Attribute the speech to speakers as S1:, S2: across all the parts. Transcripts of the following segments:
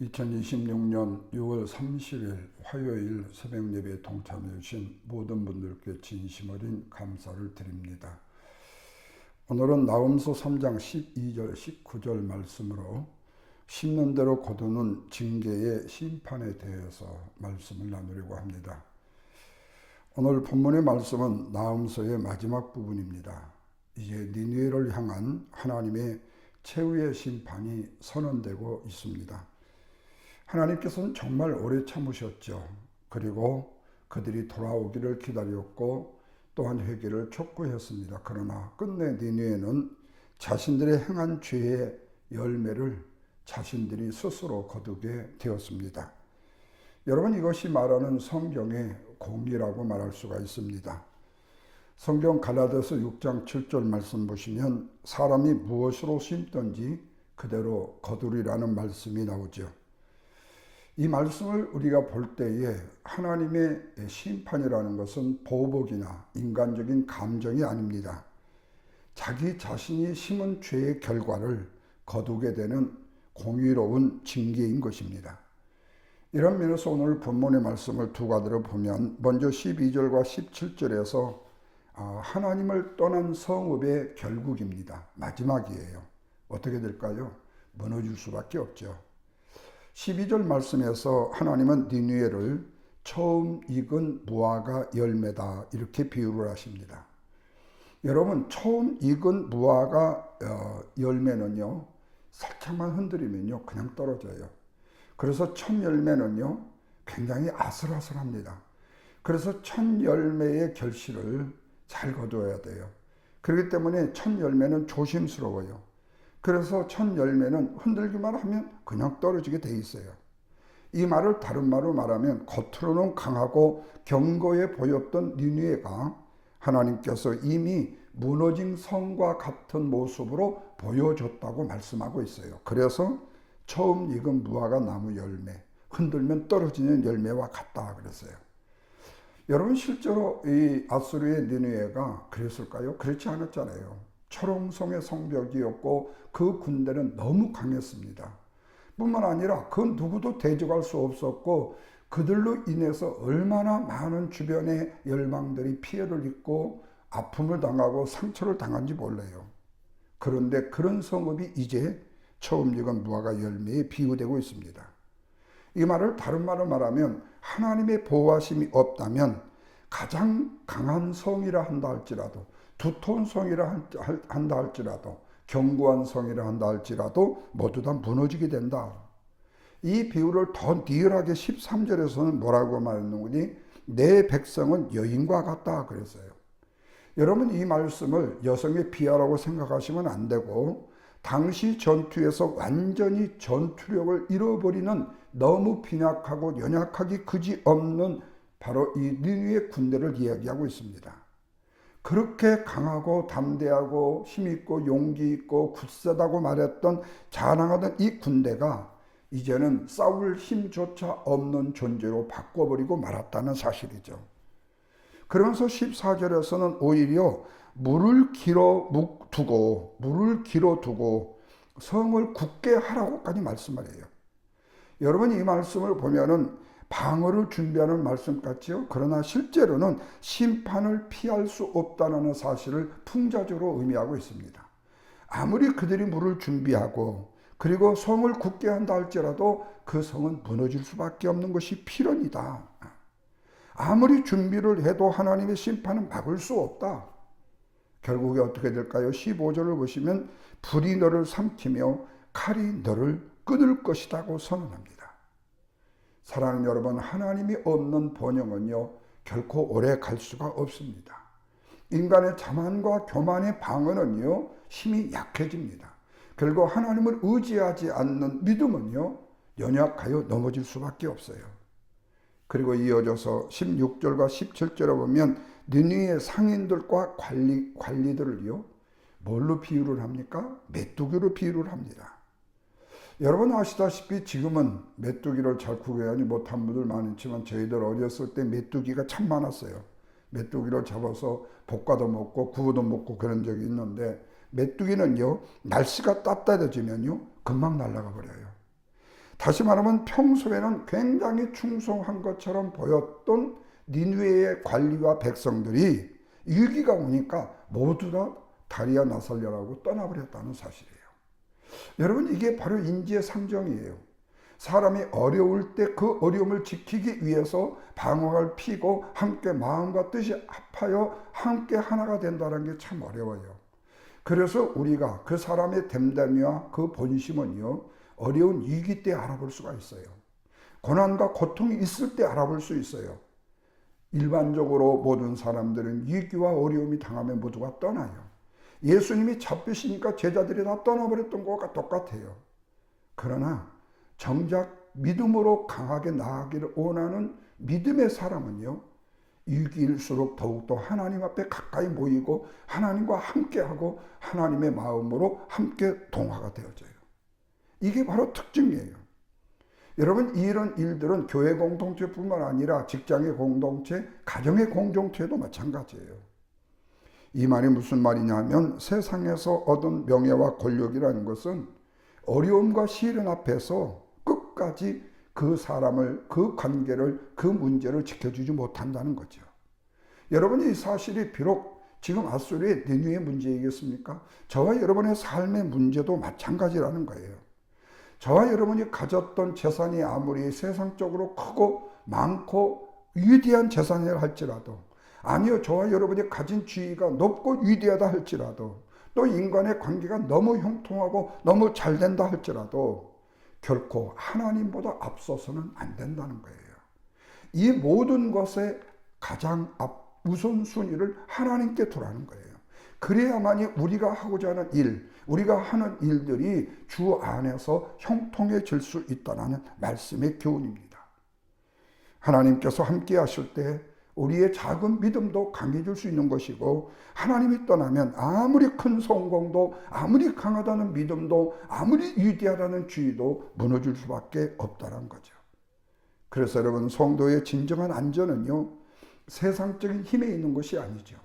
S1: 2026년 6월 30일 화요일 새벽 예배에 동참해 주신 모든 분들께 진심 어린 감사를 드립니다. 오늘은 나훔서 3장 12절 19절 말씀으로 심는 대로 거두는 징계의 심판에 대해서 말씀을 나누려고 합니다. 오늘 본문의 말씀은 나훔서의 마지막 부분입니다. 이제 니느웨를 향한 하나님의 최후의 심판이 선언되고 있습니다. 하나님께서는 정말 오래 참으셨죠. 그리고 그들이 돌아오기를 기다렸고 또한 회개를 촉구했습니다. 그러나 끝내 니느웨는 자신들의 행한 죄의 열매를 자신들이 스스로 거두게 되었습니다. 여러분, 이것이 말하는 성경의 공의라고 말할 수가 있습니다. 성경 갈라디아서 6장 7절 말씀 보시면 사람이 무엇으로 심든지 그대로 거두리라는 말씀이 나오죠. 이 말씀을 우리가 볼 때에 하나님의 심판이라는 것은 보복이나 인간적인 감정이 아닙니다. 자기 자신이 심은 죄의 결과를 거두게 되는 공의로운 징계인 것입니다. 이런 면에서 오늘 본문의 말씀을 두 가지로 보면 먼저 12절과 17절에서 하나님을 떠난 성읍의 결국입니다. 마지막이에요. 어떻게 될까요? 무너질 수밖에 없죠. 12절 말씀에서 하나님은 니느웨를 처음 익은 무화과 열매다 이렇게 비유를 하십니다. 여러분, 처음 익은 무화과 열매는요, 살짝만 흔들리면요 그냥 떨어져요. 그래서 첫 열매는요 굉장히 아슬아슬합니다. 그래서 첫 열매의 결실을 잘 거두어야 돼요. 그렇기 때문에 첫 열매는 조심스러워요. 그래서 첫 열매는 흔들기만 하면 그냥 떨어지게 돼 있어요. 이 말을 다른 말로 말하면 겉으로는 강하고 견고해 보였던 니느웨가 하나님께서 이미 무너진 성과 같은 모습으로 보여줬다고 말씀하고 있어요. 그래서 처음 익은 무화과 나무 열매, 흔들면 떨어지는 열매와 같다 그랬어요. 여러분, 실제로 이 아수르의 니느웨가 그랬을까요? 그렇지 않았잖아요. 초롱성의 성벽이었고 그 군대는 너무 강했습니다. 뿐만 아니라 그 누구도 대적할 수 없었고 그들로 인해서 얼마나 많은 주변의 열방들이 피해를 입고 아픔을 당하고 상처를 당한지 몰라요. 그런데 그런 성읍이 이제 처음 익은 무화과 열매에 비유되고 있습니다. 이 말을 다른 말로 말하면 하나님의 보호하심이 없다면 가장 강한 성이라 한다 할지라도, 두터운 성이라 한다 할지라도, 견고한 성이라 한다 할지라도 모두 다 무너지게 된다. 이 비유를 더 리얼하게 13절에서는 뭐라고 말했는지 내 백성은 여인과 같다 그랬어요. 여러분, 이 말씀을 여성의 비하라고 생각하시면 안 되고 당시 전투에서 완전히 전투력을 잃어버리는 너무 빈약하고 연약하기 그지없는 바로 이 니느웨 군대를 이야기하고 있습니다. 그렇게 강하고 담대하고 힘있고 용기 있고 굳세다고 말했던 자랑하던 이 군대가 이제는 싸울 힘조차 없는 존재로 바꿔버리고 말았다는 사실이죠. 그러면서 14절에서는 오히려 물을 길어 두고 성을 굳게 하라고까지 말씀을 해요. 여러분, 이 말씀을 보면은 방어를 준비하는 말씀 같지요? 그러나 실제로는 심판을 피할 수 없다는 사실을 풍자적으로 의미하고 있습니다. 아무리 그들이 물을 준비하고 그리고 성을 굳게 한다 할지라도 그 성은 무너질 수밖에 없는 것이 필연이다. 아무리 준비를 해도 하나님의 심판은 막을 수 없다. 결국에 어떻게 될까요? 15절을 보시면 불이 너를 삼키며 칼이 너를 끊을 것이라고 선언합니다. 사랑하는 여러분, 하나님이 없는 번영은요 결코 오래 갈 수가 없습니다. 인간의 자만과 교만의 방어는요 힘이 약해집니다. 결국 하나님을 의지하지 않는 믿음은요 연약하여 넘어질 수밖에 없어요. 그리고 이어져서 16절과 17절에 보면 니느웨의 상인들과 관리들을요 뭘로 비유를 합니까? 메뚜기로 비유를 합니다. 여러분 아시다시피 지금은 메뚜기를 잘 구별하지 못한 분들 많지만 저희들 어렸을 때 메뚜기가 참 많았어요. 메뚜기를 잡아서 볶아도 먹고 구워도 먹고 그런 적이 있는데 메뚜기는요 날씨가 따뜻해지면요 금방 날아가 버려요. 다시 말하면 평소에는 굉장히 충성한 것처럼 보였던 니느웨의 관리와 백성들이 위기가 오니까 모두 다 다리아 나살려라고 떠나버렸다는 사실이에요. 여러분, 이게 바로 인지의 상정이에요. 사람이 어려울 때 그 어려움을 지키기 위해서 방황을 피고 함께 마음과 뜻이 합하여 함께 하나가 된다는 게 참 어려워요. 그래서 우리가 그 사람의 됨됨이와 그 본심은요, 어려운 위기 때 알아볼 수가 있어요. 고난과 고통이 있을 때 알아볼 수 있어요. 일반적으로 모든 사람들은 위기와 어려움이 당하면 모두가 떠나요. 예수님이 잡히시니까 제자들이 다 떠나버렸던 것과 똑같아요. 그러나 정작 믿음으로 강하게 나아가기를 원하는 믿음의 사람은요, 위기일수록 더욱더 하나님 앞에 가까이 모이고 하나님과 함께하고 하나님의 마음으로 함께 동화가 되어져요. 이게 바로 특징이에요. 여러분, 이런 일들은 교회 공동체뿐만 아니라 직장의 공동체, 가정의 공동체도 마찬가지예요. 이 말이 무슨 말이냐면 세상에서 얻은 명예와 권력이라는 것은 어려움과 시련 앞에서 끝까지 그 사람을, 그 관계를, 그 문제를 지켜주지 못한다는 거죠. 여러분, 이 사실이 비록 지금 아수르의 니느웨의 문제이겠습니까? 저와 여러분의 삶의 문제도 마찬가지라는 거예요. 저와 여러분이 가졌던 재산이 아무리 세상적으로 크고 많고 위대한 재산이라 할지라도, 아니요, 저와 여러분이 가진 지위가 높고 위대하다 할지라도, 또 인간의 관계가 너무 형통하고 너무 잘 된다 할지라도 결코 하나님보다 앞서서는 안 된다는 거예요. 이 모든 것의 가장 우선순위를 하나님께 두라는 거예요. 그래야만이 우리가 하고자 하는 일, 우리가 하는 일들이 주 안에서 형통해질 수 있다는 말씀의 교훈입니다. 하나님께서 함께 하실 때 우리의 작은 믿음도 강해질 수 있는 것이고, 하나님이 떠나면 아무리 큰 성공도, 아무리 강하다는 믿음도, 아무리 위대하다는 지위도 무너질 수밖에 없다는 거죠. 그래서 여러분, 성도의 진정한 안전은요, 세상적인 힘에 있는 것이 아니죠.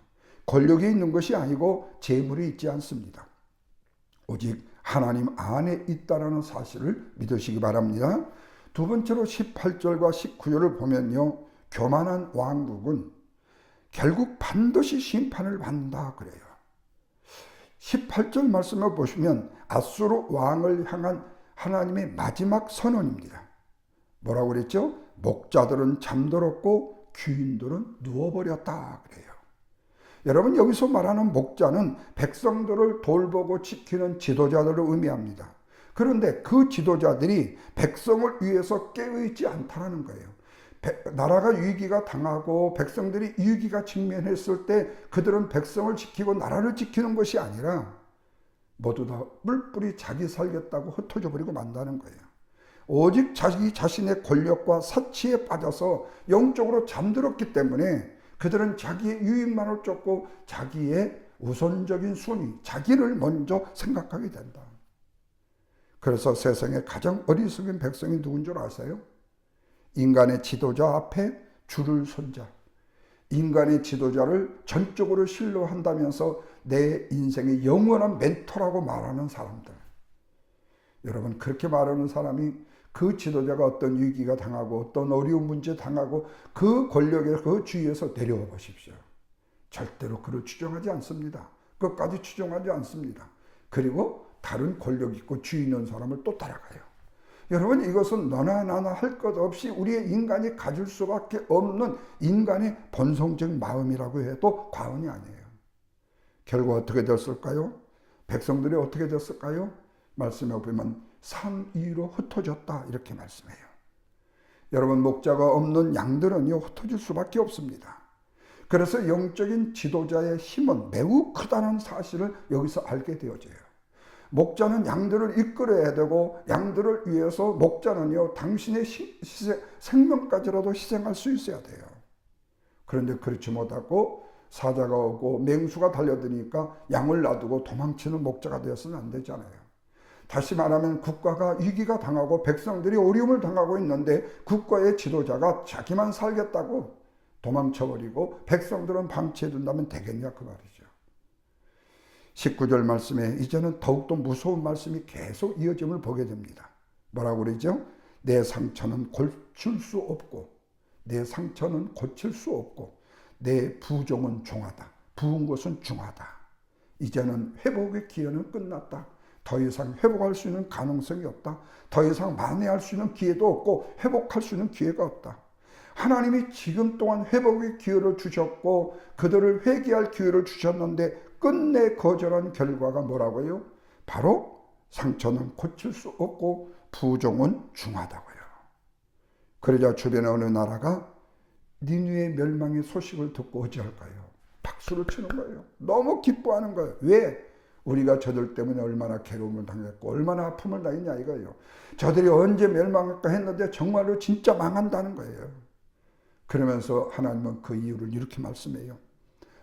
S1: 권력이 있는 것이 아니고 재물이 있지 않습니다. 오직 하나님 안에 있다는 사실을 믿으시기 바랍니다. 두 번째로 18절과 19절을 보면요, 교만한 왕국은 결국 반드시 심판을 받는다 그래요. 18절 말씀을 보시면 아수르 왕을 향한 하나님의 마지막 선언입니다. 뭐라고 그랬죠? 목자들은 잠들었고 귀인들은 누워버렸다 그래요. 여러분, 여기서 말하는 목자는 백성들을 돌보고 지키는 지도자들을 의미합니다. 그런데 그 지도자들이 백성을 위해서 깨어있지 않다는 거예요. 나라가 위기가 당하고 백성들이 위기가 직면했을 때 그들은 백성을 지키고 나라를 지키는 것이 아니라 모두 다 뿔뿔이 자기 살겠다고 흩어져 버리고 만다는 거예요. 오직 자기 자신의 권력과 사치에 빠져서 영적으로 잠들었기 때문에 그들은 자기의 유익만을 쫓고 자기의 우선적인 순위, 자기를 먼저 생각하게 된다. 그래서 세상에 가장 어리석은 백성이 누군 줄 아세요? 인간의 지도자 앞에 줄을 선 자, 인간의 지도자를 전적으로 신뢰한다면서 내 인생의 영원한 멘토라고 말하는 사람들. 여러분, 그렇게 말하는 사람이 그 지도자가 어떤 위기가 당하고 어떤 어려운 문제 당하고 그 권력에 그 주위에서 내려와 보십시오. 절대로 그를 추종하지 않습니다. 끝까지 추종하지 않습니다. 그리고 다른 권력 있고 주위 있는 사람을 또 따라가요. 여러분, 이것은 너나 나나 할 것 없이 우리의 인간이 가질 수밖에 없는 인간의 본성적 마음이라고 해도 과언이 아니에요. 결국 어떻게 됐을까요? 백성들이 어떻게 됐을까요? 말씀에 보면 산 위로 흩어졌다 이렇게 말씀해요. 여러분, 목자가 없는 양들은요, 흩어질 수밖에 없습니다. 그래서 영적인 지도자의 힘은 매우 크다는 사실을 여기서 알게 되어져요. 목자는 양들을 이끌어야 되고, 양들을 위해서 목자는요, 당신의 생명까지라도 희생할 수 있어야 돼요. 그런데 그렇지 못하고 사자가 오고 맹수가 달려드니까 양을 놔두고 도망치는 목자가 되어서는 안 되잖아요. 다시 말하면 국가가 위기가 당하고 백성들이 어려움을 당하고 있는데 국가의 지도자가 자기만 살겠다고 도망쳐버리고 백성들은 방치해둔다면 되겠냐 그 말이죠. 19절 말씀에 이제는 더욱더 무서운 말씀이 계속 이어짐을 보게 됩니다. 뭐라고 그러죠? 내 상처는 고칠 수 없고, 내 상처는 고칠 수 없고, 내 부종은 중하다. 부은 것은 중하다. 이제는 회복의 기회는 끝났다. 더 이상 회복할 수 있는 가능성이 없다. 더 이상 만회할 수 있는 기회도 없고 회복할 수 있는 기회가 없다. 하나님이 지금 동안 회복의 기회를 주셨고 그들을 회개할 기회를 주셨는데 끝내 거절한 결과가 뭐라고요? 바로 상처는 고칠 수 없고 부종은 중하다고요. 그러자 주변의 어느 나라가 니느웨 멸망의 소식을 듣고 어찌할까요? 박수를 치는 거예요. 너무 기뻐하는 거예요. 왜? 우리가 저들 때문에 얼마나 괴로움을 당했고 얼마나 아픔을 당했냐 이거예요. 저들이 언제 멸망할까 했는데 정말로 진짜 망한다는 거예요. 그러면서 하나님은 그 이유를 이렇게 말씀해요.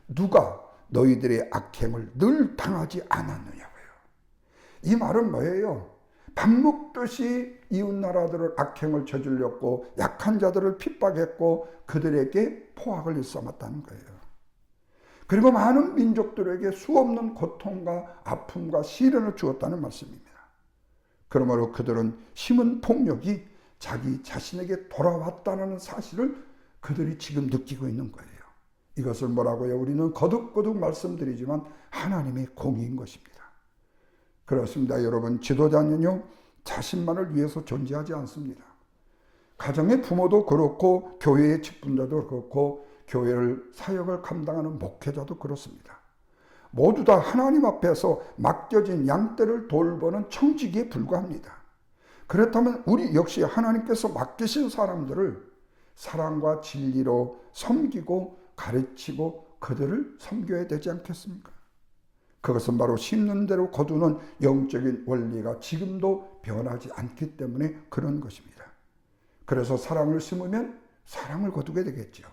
S1: 누가 너희들의 악행을 늘 당하지 않았느냐고요. 이 말은 뭐예요? 밥 먹듯이 이웃나라들을 악행을 저질렀고 약한 자들을 핍박했고 그들에게 포악을 일삼았다는 거예요. 그리고 많은 민족들에게 수없는 고통과 아픔과 시련을 주었다는 말씀입니다. 그러므로 그들은 심은 폭력이 자기 자신에게 돌아왔다는 사실을 그들이 지금 느끼고 있는 거예요. 이것을 뭐라고요? 우리는 거듭거듭 말씀드리지만 하나님의 공의인 것입니다. 그렇습니다. 여러분, 지도자는요 자신만을 위해서 존재하지 않습니다. 가정의 부모도 그렇고 교회의 직분자도 그렇고 교회를 사역을 감당하는 목회자도 그렇습니다. 모두 다 하나님 앞에서 맡겨진 양떼를 돌보는 청지기에 불과합니다. 그렇다면 우리 역시 하나님께서 맡기신 사람들을 사랑과 진리로 섬기고 가르치고 그들을 섬겨야 되지 않겠습니까? 그것은 바로 심는 대로 거두는 영적인 원리가 지금도 변하지 않기 때문에 그런 것입니다. 그래서 사랑을 심으면 사랑을 거두게 되겠죠.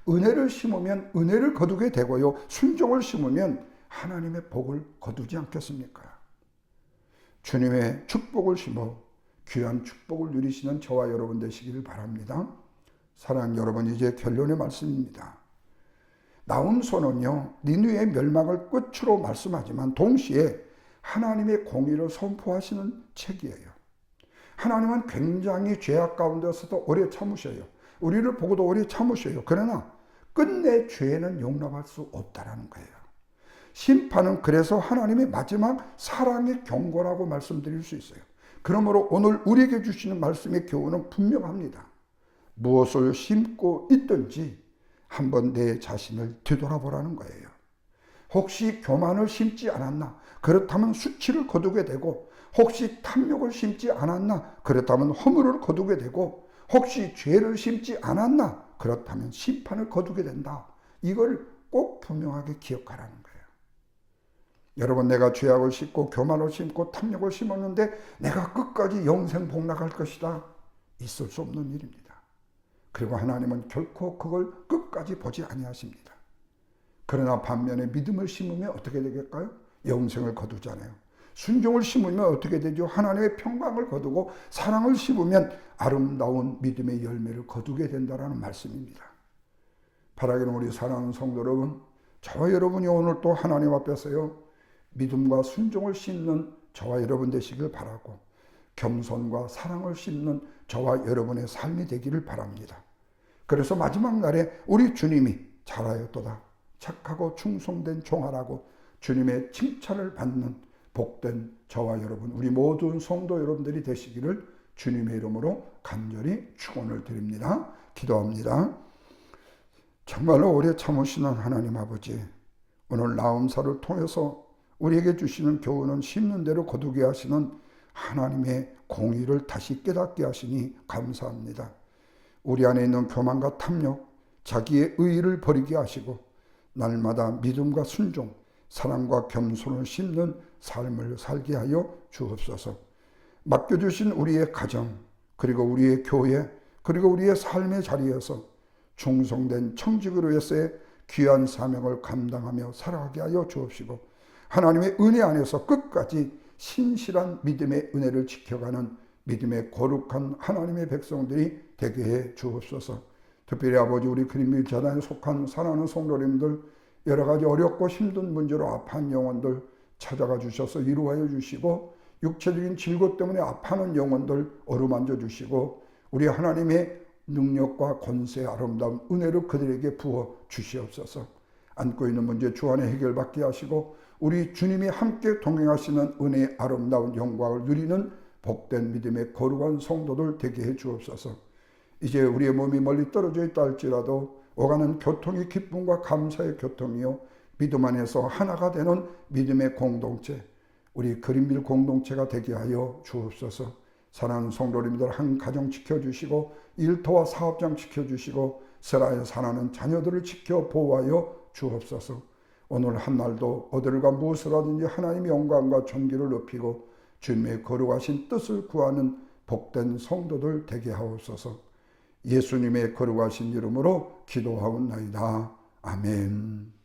S1: 은혜를 심으면 은혜를 거두게 되고요. 순종을 심으면 하나님의 복을 거두지 않겠습니까? 주님의 축복을 심어 귀한 축복을 누리시는 저와 여러분 되시기를 바랍니다. 사랑하는 여러분, 이제 결론의 말씀입니다. 나훔소는요 니느웨의 멸망을 끝으로 말씀하지만 동시에 하나님의 공의를 선포하시는 책이에요. 하나님은 굉장히 죄악 가운데서도 오래 참으셔요. 우리를 보고도 오래 참으셔요. 그러나 끝내 죄는 용납할 수 없다라는 거예요. 심판은 그래서 하나님의 마지막 사랑의 경고라고 말씀드릴 수 있어요. 그러므로 오늘 우리에게 주시는 말씀의 교훈은 분명합니다. 무엇을 심고 있든지 한번 내 자신을 되돌아보라는 거예요. 혹시 교만을 심지 않았나? 그렇다면 수치를 거두게 되고, 혹시 탐욕을 심지 않았나? 그렇다면 허물을 거두게 되고, 혹시 죄를 심지 않았나? 그렇다면 심판을 거두게 된다. 이걸 꼭 분명하게 기억하라는 거예요. 여러분, 내가 죄악을 심고 교만을 심고 탐욕을 심었는데 내가 끝까지 영생 복락할 것이다. 있을 수 없는 일입니다. 그리고 하나님은 결코 그걸 끝까지 보지 아니하십니다. 그러나 반면에 믿음을 심으면 어떻게 되겠까요? 영생을 거두잖아요. 순종을 심으면 어떻게 되죠? 하나님의 평강을 거두고 사랑을 심으면 아름다운 믿음의 열매를 거두게 된다는 말씀입니다. 바라기는 우리 사랑하는 성도 여러분, 저와 여러분이 오늘 또 하나님 앞에서요 믿음과 순종을 심는 저와 여러분 되시길 바라고 겸손과 사랑을 심는 저와 여러분의 삶이 되기를 바랍니다. 그래서 마지막 날에 우리 주님이 잘하였도다 착하고 충성된 종아라고 주님의 칭찬을 받는 복된 저와 여러분, 우리 모든 성도 여러분들이 되시기를 주님의 이름으로 간절히 축원을 드립니다. 기도합니다. 정말로 오래 참으시는 하나님 아버지, 오늘 나훔사를 통해서 우리에게 주시는 교훈은 심는 대로 거두게 하시는 하나님의 공의를 다시 깨닫게 하시니 감사합니다. 우리 안에 있는 교만과 탐욕, 자기의 의의를 버리게 하시고 날마다 믿음과 순종, 사랑과 겸손을 심는 삶을 살게 하여 주옵소서. 맡겨주신 우리의 가정, 그리고 우리의 교회, 그리고 우리의 삶의 자리에서 충성된 청직으로서의 귀한 사명을 감당하며 살아가게 하여 주옵시고 하나님의 은혜 안에서 끝까지 신실한 믿음의 은혜를 지켜가는 믿음의 거룩한 하나님의 백성들이 되게 해 주옵소서. 특별히 아버지, 우리 그린빌 재단에 속한 사랑하는 성도님들, 여러 가지 어렵고 힘든 문제로 아파한 영혼들 찾아가 주셔서 위로하여 주시고 육체적인 질고 때문에 아파하는 영혼들 어루만져 주시고 우리 하나님의 능력과 권세 아름다운 은혜를 그들에게 부어 주시옵소서. 안고 있는 문제 주 안에 해결받게 하시고 우리 주님이 함께 동행하시는 은혜의 아름다운 영광을 누리는 복된 믿음의 거룩한 성도들 되게 해 주옵소서. 이제 우리의 몸이 멀리 떨어져 있다 할지라도 오가는 교통이 기쁨과 감사의 교통이요 믿음 안에서 하나가 되는 믿음의 공동체, 우리 그린빌 공동체가 되게 하여 주옵소서. 사랑하는 성도님들 한 가정 지켜주시고 일터와 사업장 지켜주시고 세라에 사랑하는 자녀들을 지켜 보호하여 주옵소서. 오늘 한날도 어디를가 무엇을 하든지 하나님의 영광과 존귀를 높이고 주님의 거룩하신 뜻을 구하는 복된 성도들 되게 하옵소서. 예수님의 거룩하신 이름으로 기도하옵나이다. 아멘.